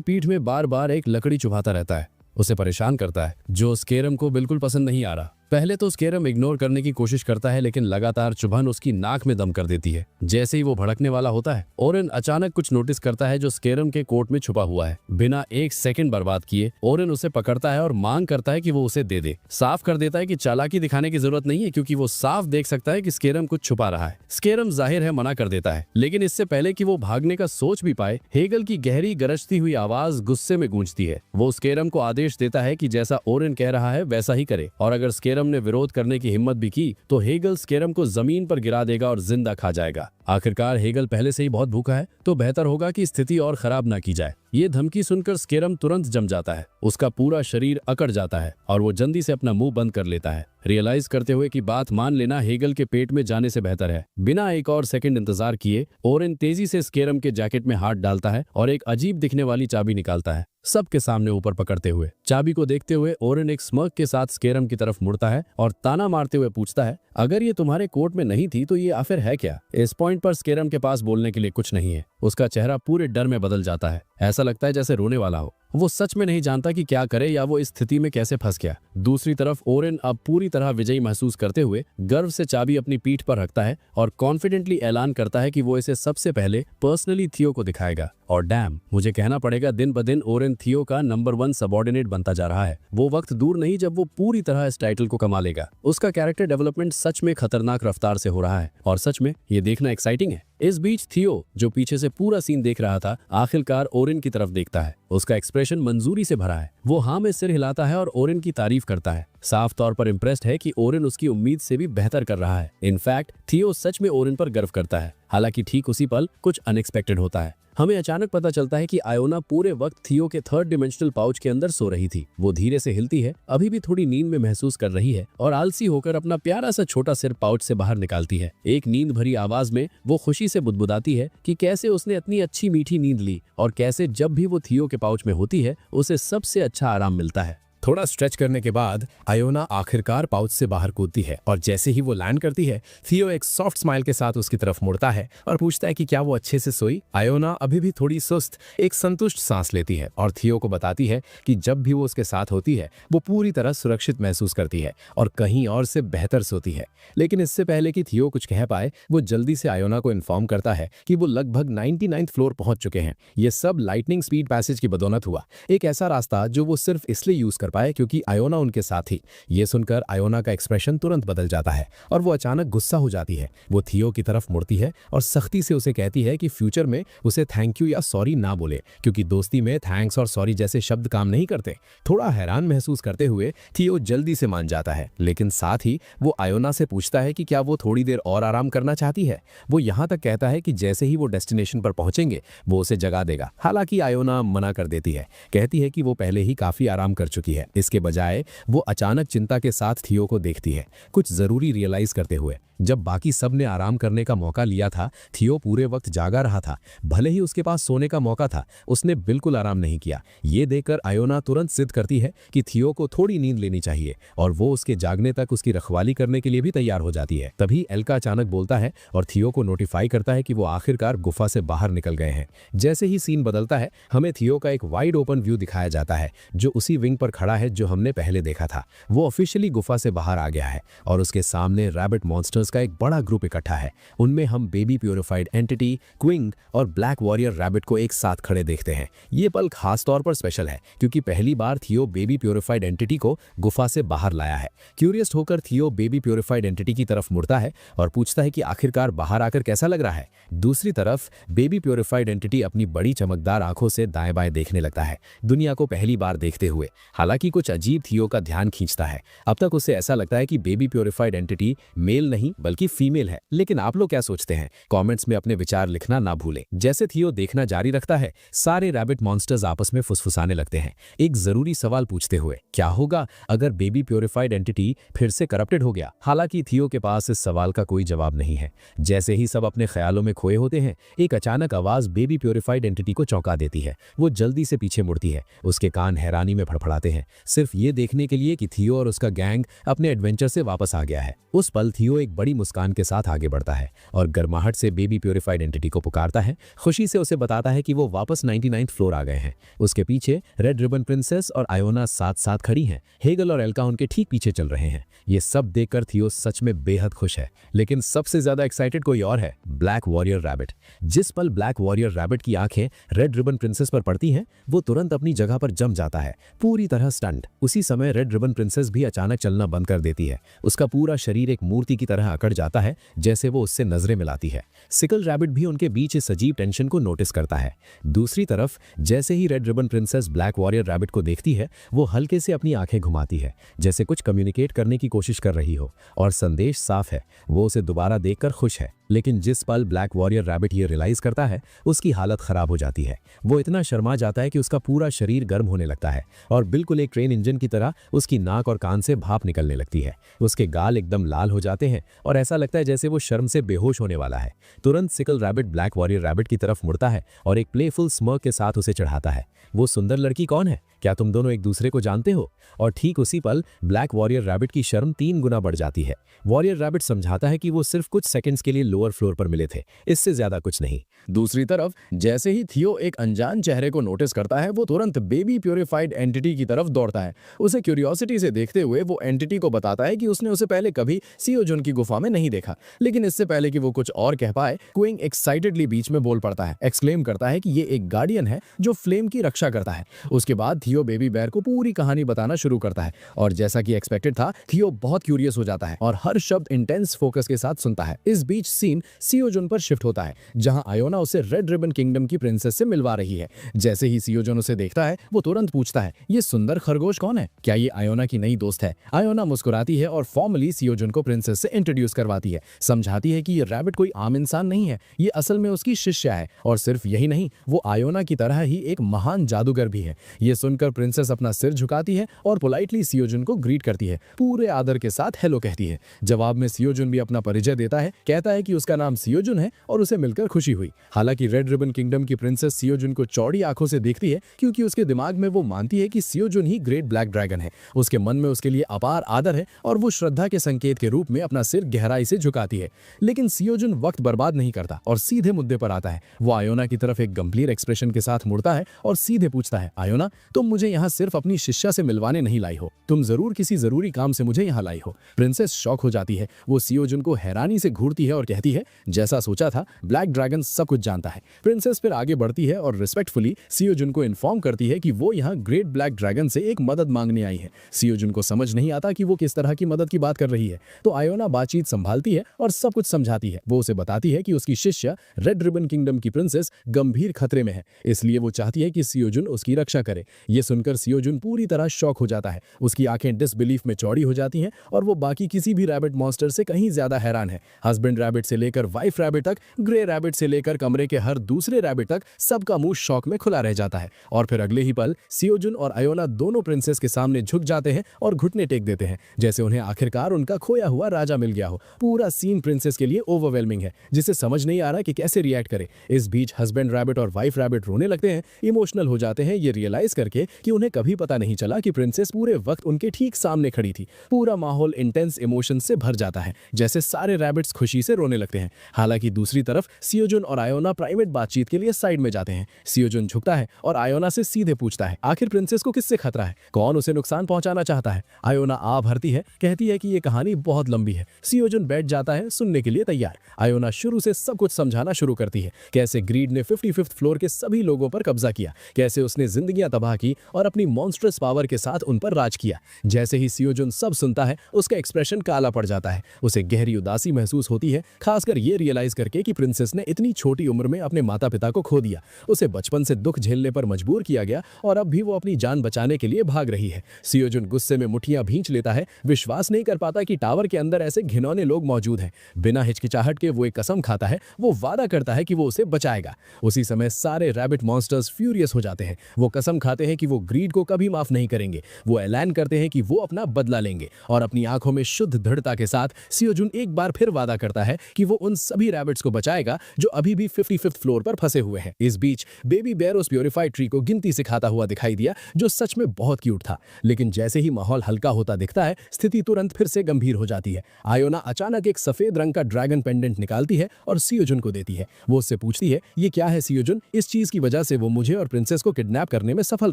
[SPEAKER 2] पीठ में बार बार एक लकड़ी चुभाता रहता है, उसे परेशान करता है, जो स्केरम को बिल्कुल पसंद नहीं आ रहा। पहले तो स्केरम इग्नोर करने की कोशिश करता है, लेकिन लगातार चुभन उसकी नाक में दम कर देती है। जैसे ही वो भड़कने वाला होता है, ओरेन अचानक कुछ नोटिस करता है जो स्केरम के कोट में छुपा हुआ है। बिना एक सेकंड बर्बाद किए ओरेन उसे पकड़ता है और मांग करता है कि वो उसे दे दे। साफ कर देता है कि चालाकी दिखाने की जरूरत नहीं है, क्योंकि वो साफ देख सकता है कि स्केरम कुछ छुपा रहा है। स्केरम जाहिर है मना कर देता है, लेकिन इससे पहले कि वो भागने का सोच भी पाए, हेगल की गहरी गरजती हुई आवाज गुस्से में गूंजती है। वो स्केरम को आदेश देता है कि जैसा ओरेन कह रहा है वैसा ही करे, और अगर स्केरम ने विरोध करने की हिम्मत भी की तो हेगल स्केरम को जमीन पर गिरा देगा और जिंदा खा जाएगा। आखिरकार हेगल पहले से ही बहुत भूखा है, तो बेहतर होगा कि स्थिति और खराब ना की जाए। ये धमकी सुनकर स्केरम तुरंत जम जाता है, उसका पूरा शरीर अकड़ जाता है और वो जल्दी से अपना मुंह बंद कर लेता है, रियलाइज करते हुए कि बात मान लेना हेगल के पेट में जाने से बेहतर है। बिना एक और सेकंड इंतजार किए ओरेन तेजी से स्केरम के जैकेट में हाथ डालता है और एक अजीब दिखने वाली चाबी निकालता है, सबके सामने ऊपर पकड़ते हुए। चाबी को देखते हुए ओरेन एक स्मर्क के साथ स्केरम की तरफ मुड़ता है और ताना मारते हुए पूछता है, अगर ये तुम्हारे कोट में नहीं थी तो ये आखिर है क्या? इस पॉइंट पर स्केरम के पास बोलने के लिए कुछ नहीं है, उसका चेहरा पूरे डर में बदल जाता है, ऐसा लगता है जैसे रोने वाला हो। वो सच में नहीं जानता कि क्या करे या वो इस स्थिति में कैसे फंस गया। दूसरी तरफ ओरेन अब पूरी तरह विजयी महसूस करते हुए गर्व से चाबी अपनी पीठ पर रखता है और कॉन्फिडेंटली ऐलान करता है कि वो इसे सबसे पहले पर्सनली थियो को दिखाएगा। और डैम, मुझे कहना पड़ेगा, दिन ब दिन ओरेन थियो का नंबर 1 सबऑर्डिनेट बनता जा रहा है। वो वक्त दूर नहीं जब वो पूरी तरह इस टाइटल को कमा लेगा। उसका कैरेक्टर डेवलपमेंट सच में खतरनाक रफ्तार से हो रहा है और सच में ये देखना एक्साइटिंग है। इस बीच थियो, जो पीछे से पूरा सीन देख रहा था, आखिरकार ओरेन की तरफ देखता है। उसका एक्सप्रेशन मंजूरी से भरा है, वो हाँ में सिर हिलाता है और ओरेन की तारीफ करता है। साफ तौर पर इम्प्रेस्ड है कि ओरेन उसकी उम्मीद से भी बेहतर कर रहा है। इनफैक्ट थियो सच में ओरेन पर गर्व करता है। हालांकि ठीक उसी पल कुछ अनएक्सपेक्टेड होता है। हमें अचानक पता चलता है कि आयोना पूरे वक्त थियो के 3rd डिमेंशनल पाउच के अंदर सो रही थी। वो धीरे से हिलती है, अभी भी थोड़ी नींद में महसूस कर रही है और आलसी होकर अपना प्यारा सा छोटा सिर पाउच से बाहर निकालती है। एक नींद भरी आवाज में वो खुशी से बुदबुदाती है कि कैसे उसने इतनी अच्छी मीठी नींद ली और कैसे जब भी वो थियो के पाउच में होती है उसे सबसे अच्छा आराम मिलता है।
[SPEAKER 3] थोड़ा स्ट्रेच करने के बाद आयोना आखिरकार पाउच से बाहर कूदती है और जैसे ही वो लैंड करती है, थियो एक सॉफ्ट स्माइल के साथ उसकी तरफ मुड़ता है और पूछता है कि क्या वो अच्छे से सोई। आयोना अभी भी थोड़ी सुस्त एक संतुष्ट सांस लेती है और थियो को बताती है कि जब भी वो उसके साथ होती है वो पूरी तरह सुरक्षित महसूस करती है और कहीं और से बेहतर सोती है। लेकिन इससे पहले कि थियो कुछ कह पाए, वो जल्दी से आयोना को इन्फॉर्म करता है कि वो लगभग 99th फ्लोर पहुंच चुके हैं। ये सब लाइटनिंग स्पीड पैसेज की बदौलत हुआ, एक ऐसा रास्ता जो वो सिर्फ इसलिए यूज कर पाए क्योंकि आयोना उनके साथ थी। ये सुनकर आयोना का एक्सप्रेशन तुरंत बदल जाता है और वो अचानक गुस्सा हो जाती है। वो थियो की तरफ मुड़ती है और सख्ती से उसे कहती है कि फ्यूचर में उसे थैंक यू या सॉरी ना बोले, क्योंकि दोस्ती में थैंक्स और सॉरी जैसे शब्द काम नहीं करते। थोड़ा हैरान महसूस करते हुए थियो जल्दी से मान जाता है, लेकिन साथ ही वो आयोना से पूछता है कि क्या वो थोड़ी देर और आराम करना चाहती है। वो यहाँ तक कहता है कि जैसे ही वो डेस्टिनेशन पर पहुंचेंगे वो उसे जगा देगा। हालांकि आयोना मना कर देती है, कहती है कि वो पहले ही काफी आराम कर चुकी है। इसके बजाय वो अचानक चिंता के साथ थियो को देखती है, कुछ जरूरी रियलाइज करते हुए। जब बाकी सब ने आराम करने का मौका लिया था, थियो पूरे वक्त जागा रहा था। भले ही उसके पास सोने का मौका था, उसने बिल्कुल आराम नहीं किया। ये देखकर आयोना तुरंत जिद करती है कि थियो को थोड़ी नींद लेनी चाहिए और वो उसके जागने तक उसकी रखवाली करने के लिए भी तैयार हो जाती है। तभी एल्का अचानक बोलता है और थियो को नोटिफाई करता है कि वो आखिरकार गुफा से बाहर निकल गए हैं। जैसे ही सीन बदलता है, हमें थियो का एक वाइड ओपन व्यू दिखाया जाता है जो उसी विंग पर खड़ा है जो हमने पहले देखा था। वो ऑफिशियली गुफा से बाहर आ गया है और उसके सामने रैबिट मॉन्स्टर्स का एक बड़ा ग्रुप इकट्ठा है। उनमें हम बेबी प्योरिफाइड एंटिटी, क्विंग और ब्लैक वॉरियर रैबिट को एक साथ खड़े देखते हैं। ये पल खास तौर पर स्पेशल है क्योंकि पहली बार थियो बेबी प्योरिफाइड एंटिटी को गुफा से बाहर लाया है। क्यूरियस होकर थियो बेबी प्योरिफाइड एंटिटी की तरफ मुड़ता है और पूछता है कि आखिरकार बाहर आकर कैसा लग रहा है। दूसरी तरफ बेबी प्योरिफाइड एंटिटी अपनी बड़ी चमकदार आंखों से दाएं बाएं देखने लगता है, दुनिया को पहली बार देखते हुए। हालांकि कुछ अजीब थियो का ध्यान खींचता है। अब तक उसे ऐसा लगता है कि बेबी प्योरिफाइड एंटिटी मेल नहीं बल्कि फीमेल है। लेकिन आप लोग क्या सोचते हैं? कमेंट्स में अपने विचार लिखना ना भूलें। जैसे थियो देखना जारी रखता है, सारे रैबिट मॉन्स्टर्स आपस में फुसफुसाने लगते हैं, एक जरूरी सवाल पूछते हुए, क्या होगा अगर बेबी प्योरीफाइड एंटिटी फिर से करप्टेड हो गया? हालांकि थियो के पास इस सवाल का कोई जवाब नहीं है। जैसे ही सब अपने ख्यालों में खोए होते हैं, एक अचानक आवाज बेबी प्योरीफाइड एंटिटी को चौंका देती है। वो जल्दी से पीछे मुड़ती है, उसके कान हैरानी में फड़फड़ाते हैं, सिर्फ ये देखने के लिए कि थियो और उसका गैंग अपने एडवेंचर से वापस आ गया है। उस पल थियो एक बड़ी मुस्कान के साथ आगे बढ़ता है और गर्माहट से बेबी प्योरीफाइड एंटिटी को पुकारता है, खुशी से उसे बताता है कि वो वापस 99th फ्लोर आ गए हैं। उसके पीछे रेड रिबन प्रिंसेस और आयोना साथ साथ खड़ी हैं। हेगल और एल्का उनके ठीक पीछे चल रहे हैं। ये सब देखकर थियो सच में बेहद खुश है। लेकिन सबसे ज्यादा एक्साइटेड कोई और है, ब्लैक वॉरियर रैबिट। जिस पल ब्लैक वॉरियर रैबिट की आंखें रेड रिबन प्रिंसेस पर पड़ती हैं, वो तुरंत अपनी जगह पर जम जाता है, पूरी तरह स्टंट। उसी समय रेड रिबन प्रिंसेस भी अचानक चलना बंद कर देती है। उसका पूरा शरीर एक मूर्ति की तरह अकड़ जाता है, जैसे वो उससे नजरें मिलाती है। सिकल रैबिट भी उनके बीच इस अजीब टेंशन को नोटिस करता है। दूसरी तरफ जैसे ही red ribbon princess black warrior rabbit को देखती है, वो हल्के से अपनी आंखें घुमाती है, जैसे कुछ कम्युनिकेट करने की कोशिश कर रही हो। और संदेश साफ है, वो उसे दोबारा देखकर खुश है। लेकिन जिस पल ब्लैक वॉरियर रैबिट ये रियलाइज करता है, उसकी हालत खराब हो जाती है। वो इतना शर्मा जाता है कि उसका पूरा शरीर गर्म होने लगता है और बिल्कुल एक ट्रेन इंजन की तरह उसकी नाक और कान से भाप निकलने लगती है। उसके गाल एकदम लाल हो जाते हैं और ऐसा लगता है जैसे वो शर्म से बेहोश होने वाला है। तुरंत sickle rabbit black warrior rabbit की तरफ मुड़ता है और एक प्लेफुल स्मर्क के साथ उसे चढ़ाता है। वो सुंदर लड़की कौन है? क्या तुम दोनों एक दूसरे को जानते हो? और ठीक उसी पल ब्लैक वॉरियर रैबिट की शर्म 3 गुना बढ़ जाती है। वॉरियर रैबिट समझाता है कि वो सिर्फ कुछ सेकंड्स के लिए लोअर फ्लोर पर मिले थे, इससे ज्यादा कुछ नहीं।
[SPEAKER 2] दूसरी तरफ जैसे ही थियो एक अनजान चेहरे को नोटिस करता है, वो तुरंत बेबी प्योरीफाइड एंटिटी की तरफ दौड़ता है। उसे क्यूरियोसिटी से देखते हुए वो एंटिटी को बताता है कि उसने उसे पहले कभी सियोजुन की गुफा में नहीं देखा। लेकिन इससे पहले कि वो कुछ और कह पाए, क्विंग एक्साइटेडली बीच में बोल पड़ता है, एक्सक्लेम करता है कि ये एक गार्डियन है जो फ्लेम की रक्षा करता है। उसके बाद थियो बेबी बेयर को पूरी कहानी बताना शुरू करता है और जैसा कि एक्सपेक्टेड था, थियो बहुत क्यूरियस हो जाता है और हर शब्द इंटेंस फोकस के साथ सुनता है। इस बीच सीन सियोजुन पर शिफ्ट होता है, जहां आयोना उसे रेड रिबन किंगडम की प्रिंसेस से मिलवा रही है। जैसे ही सियोजुन उसे देखता है, वो तुरंत पूछता है, ये सुंदर खरगोश कौन है? क्या ये आयोना की नई दोस्त है? आयोना मुस्कुराती है और फॉर्मली सियोजुन को प्रिंसेस से इंट्रोड्यूस करवाती है, समझाती है कि ये रैबिट कोई आम इंसान नहीं है, ये असल में उसकी शिष्य है। और सिर्फ यही नहीं, वो आयोना की तरह ही एक महान जादूगर भी है। ये सुनकर प्रिंसेस अपना सिर झुकाती है और पोलाइटली सियोजुन को ग्रीट करती है, पूरे आदर के साथ हेलो कहती है। जवाब में सियोजुन भी अपना परिचय देता है, कहता है कि उसका नाम सियोजुन है और उसे मिलकर खुशी हुई। हालांकि रेड रिबन किंगडम की प्रिंसेस सियोजुन को चौड़ी आंखों से देखती है, क्योंकि उसके दिमाग में वो मानती है कि सियोजुन ही ग्रेट ब्लैक ड्रैगन है। उसके मन में उसके लिए अपार आदर है और वो श्रद्धा के संकेत के रूप में अपना सिर गहराई से झुकाती है। लेकिन सियोजुन वक्त बर्बाद नहीं करता और सीधे मुद्दे पर आता है। वो आयोना की तरफ एक गंभीर एक्सप्रेशन के साथ मुड़ता है और सीधे पूछता है, आयोना, तुम मुझे यहाँ सिर्फ अपनी शिष्या से मिलवाने नहीं लाई हो, तुम जरूर किसी जरूरी काम से मुझे यहाँ लाई हो। प्रिंसेस शॉक हो जाती है। वो सियोजुन को हैरानी से घूरती है और कहती है, जैसा सोचा था, ब्लैक ड्रैगन सब कुछ जानता है। प्रिंसेस फिर आगे बढ़ती है और रिस्पेक्टफुली सियोजुन को इन्फॉर्म करती है कि वो यहाँ ग्रेट ब्लैक ड्रैगन से एक मदद मांगने आई है। सियोजुन को समझ नहीं आता कि वो किस तरह की मदद की बात कर रही है, तो आयोना बातचीत संभालती है और सब कुछ समझाती है। वो उसे बताती है कि उसकी शिष्य रेड रिबन किंगडम की प्रिंसेस गंभीर खतरे में है, इसलिए वो चाहती है कि सियोजुन उसकी रक्षा करे। ये सुनकर सियोजुन पूरी तरह शॉक हो जाता है। उसकी आंखें डिसबिलीफ में चौड़ी हो जाती हैं और वो बाकी किसी भी रैबिट मॉन्स्टर से कहीं ज्यादा हैरान है। हस्बैंड रैबिट से लेकर वाइफ रैबिट तक, ग्रे रैबिट से लेकर कमरे के हर दूसरे रैबिट तक, सबका मुंह शॉक में खुला रह जाता है। और फिर अगले ही पल सियोजुन और आयोना दोनों प्रिंसेस के सामने झुक जाते हैं और घुटने टेक देते हैं, जैसे उन्हें आखिरकार उनका खोया हुआ राजा मिल गया हो। पूरा सीन प्रिंसेस के लिए ओवरवेलमिंग है, जिसे समझ नहीं आ रहा कि कैसे रिएक्ट करे। इस बीच हस्बैंड रैबिट और वाइफ रैबिट रोने लगते हैं, इमोशनल हो जाते हैं, ये रियलाइज करके कि उन्हें कभी पता नहीं चला कि प्रिंसेस पूरे वक्त उनके ठीक सामने खड़ी थी। पूरा माहौल इंटेंस इमोशन से भर जाता है, जैसे सारे रैबिट्स खुशी से रोने लगते हैं। हालांकि दूसरी तरफ सियोजुन और आयोना प्राइवेट बातचीत के लिए साइड में जाते हैं। सियोजुन झुकता है और आयोना से सीधे पूछता है, आखिर प्रिंसेस को किससे खतरा है? कौन उसे नुकसान पहुंचाना चाहता है? आयोना आ भरती है, कहती है कि ये कहानी बहुत लंबी है। सियोजुन बैठ जाता है, सुनने के लिए तैयार। आयोना शुरू से सब कुछ समझाना शुरू करती है, कैसे ग्रीड ने 55th फ्लोर के सभी लोगों पर कब्जा किया, कैसे उसने जिंदगियां तबाह की
[SPEAKER 3] की और अपनी मॉन्स्ट्रस पावर के साथ उन पर राज किया। जैसे ही सियोजुन सब सुनता है उसका एक्सप्रेशन काला पड़ जाता है। उसे गहरी उदासी महसूस होती है, खासकर ये रियलाइज करके कि प्रिंसेस ने इतनी छोटी उम्र में अपने माता पिता को खो दिया। उसे बचपन से दुख झेलने पर मजबूर किया गया और अब भी वो अपनी जान बचाने के लिए भाग रही है। सियोजुन गुस्से में मुट्ठियां भींच लेता है, विश्वास नहीं कर पाता कि टावर के अंदर ऐसे घिनौने लोग मौजूद हैं। बिना हिचकिचाहट के वो एक कसम खाता है, वो वादा करता है कि वो उसे बचाएगा। उसी समय सारे रैबिट मॉन्स्टर्स फ्यूरियस हो जाते हैं। वो कसम खाते हैं कि वो ग्रीड को कभी माफ नहीं करेंगे। वो ऐलान करते हैं कि वो अपना बदला लेंगे और अपनी आंखों में शुद्ध दृढ़ता के साथ सियोजुन एक बार फिर वादा करता है कि वो उन सभी रैबिट्स को बचाएगा जो अभी भी 55th फ्लोर पर फंसे हुए हैं। इस बीच बेबी बेयर उस प्योरीफाइड ट्री को गिनती सिखाता हुआ दिखाई दिया, जो सच में बहुत क्यूट था। लेकिन जैसे ही माहौल हल्का होता दिखता है, स्थिति तुरंत फिर से गंभीर हो जाती है। आयोना अचानक एक सफेद रंग का ड्रैगन पेंडेंट निकालती है और सियोजुन को देती है। वो उससे पूछती है, ये क्या है सियोजुन? इस चीज की वजह से वो मुझे और प्रिंसेस को किडनैप करने में सफल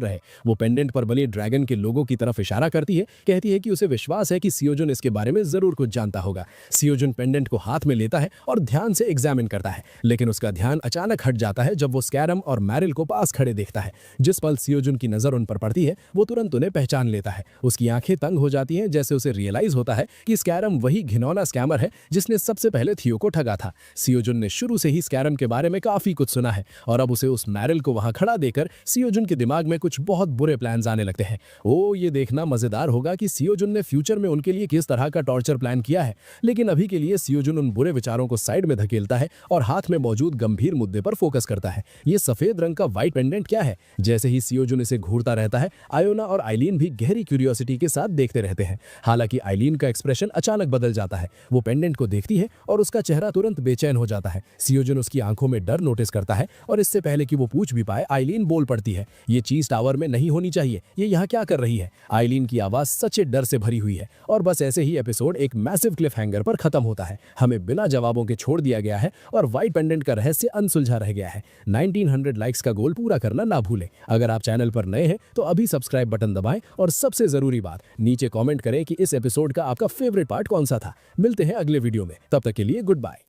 [SPEAKER 3] रहे। वो पेंडेंट पर बने ड्रैगन के लोगों की तरफ इशारा करती है, कहती है कि उसे विश्वास है कि सियोजुन इसके बारे में जरूर कुछ जानता होगा। सियोजुन पेंडेंट को हाथ में लेता है और ध्यान से एग्जामिन करता है, लेकिन उसका ध्यान अचानक हट जाता है जब वो स्कैरम और मैरिल को पास खड़े देखता है। जिस पल सियोजुन की नजर उन पर पड़ती है, वो तुरंत उन्हें पहचान लेता है। उसकी आंखें तंग हो जाती हैं, जैसे उसे रियलाइज होता है कि स्कैरम वही घिनौना स्कैमर है जिसने सबसे पहले थियो को ठगा था। सियोजुन ने शुरू से ही स्कैरम के बारे में काफी कुछ सुना है और अब उसे उस मैरिल को वहां खड़ा देकर सियोजुन के दिमाग में कुछ बहुत बुरे प्लान्स आने लगते हैं। ओ, ये देखना मजेदार होगा कि सियोजुन ने फ्यूचर में उनके लिए किस तरह का टॉर्चर प्लान किया है। लेकिन अभी के लिए सियोजुन उन बुरे विचारों को साइड में धकेलता है और हाथ में मौजूद गंभीर मुद्दे पर फोकस करता है। ये सफेद रंग का व्हाइट पेंडेंट क्या है? जैसे ही सियोजुन इसे घूरता रहता है, आयोना और आइलीन भी गहरी क्यूरियोसिटी के साथ देखते रहते हैं। हालांकि आइलीन का एक्सप्रेशन अचानक बदल जाता है। वो पेंडेंट को देखती है और उसका चेहरा तुरंत बेचैन हो जाता है। सियोजुन उसकी आंखों में डर नोटिस करता है और इससे पहले कि वो पूछ भी पाए, आइलीन बोल पड़ती है, ये चीज टावर में नहीं होनी चाहिए, ये यहाँ क्या कर रही है? आइलीन की आवाज सच्चे डर से भरी हुई है और बस ऐसे ही एपिसोड एक मैसिव क्लिफ हैंगर पर खत्म होता है। हमें बिना जवाबों के छोड़ दिया गया है और व्हाइट पेंडेंट का रहस्य अनसुलझा रह गया है। 1900 लाइक्स का गोल पूरा करना ना भूलें। अगर आप चैनल पर नए हैं तो अभी सब्सक्राइब बटन दबाएं और सबसे जरूरी बात, नीचे कमेंट करें कि इस एपिसोड का आपका फेवरेट पार्ट कौन सा था। मिलते हैं अगले वीडियो में, तब तक के लिए गुड बाय।